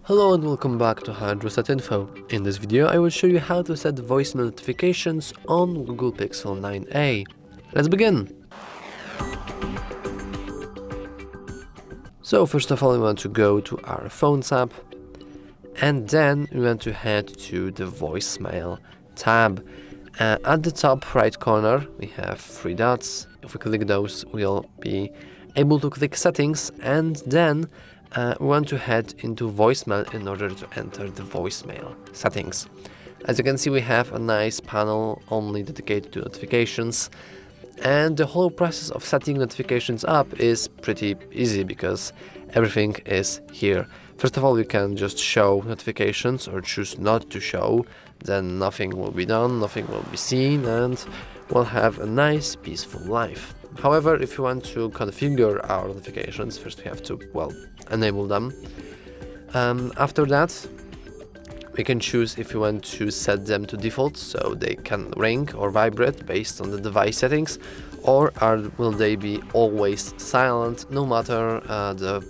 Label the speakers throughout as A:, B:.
A: Hello and welcome back to HardReset.Info. In this video I will show you how to set voice notifications on Google Pixel 9a. Let's begin! So first of all we want to go to our Phones app, and then we want to head to the voicemail tab. At the top right corner we have three dots. If we click those we'll be able to click settings, and then we want to head into voicemail in order to enter the voicemail settings. As you can see, we have a nice panel only dedicated to notifications, and the whole process of setting notifications up is pretty easy because everything is here. First of all, you can just show notifications or choose not to show, then nothing will be done, nothing will be seen, and we'll have a nice peaceful life. However, if you want to configure our notifications, first we have to, enable them. After that, we can choose if you want to set them to default, so they can ring or vibrate based on the device settings, or will they be always silent no matter the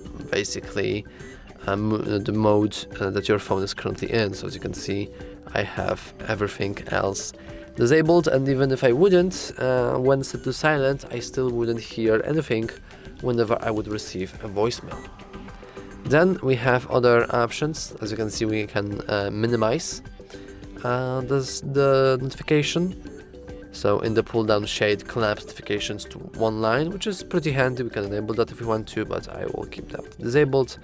A: mode that your phone is currently in. So as you can see, I have everything else disabled, and even if I wouldn't, when set to silent, I still wouldn't hear anything whenever I would receive a voicemail. Then we have other options. As you can see, we can minimize the notification. So in the pull down shade, collapse notifications to one line, which is pretty handy. We can enable that if we want to, but I will keep that disabled.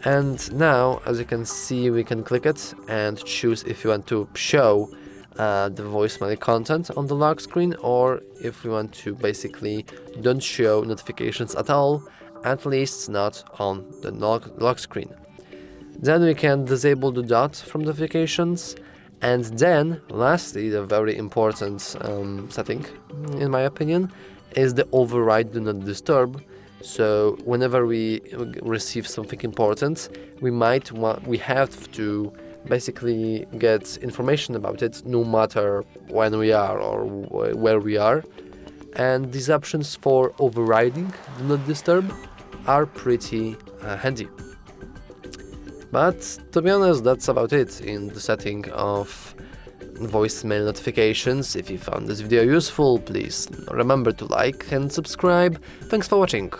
A: And now, as you can see, we can click it and choose if you want to show the voicemail content on the lock screen, or if we want to basically don't show notifications at all, at least not on the lock screen. Then we can disable the dot from notifications, and then lastly, the very important setting in my opinion is the override do not disturb. So whenever we receive something important, we have to basically get information about it no matter when we are or where we are, and these options for overriding do not disturb are pretty handy. But to be honest, that's about it in the setting of voicemail notifications. If you found this video useful, please remember to like and subscribe. Thanks for watching.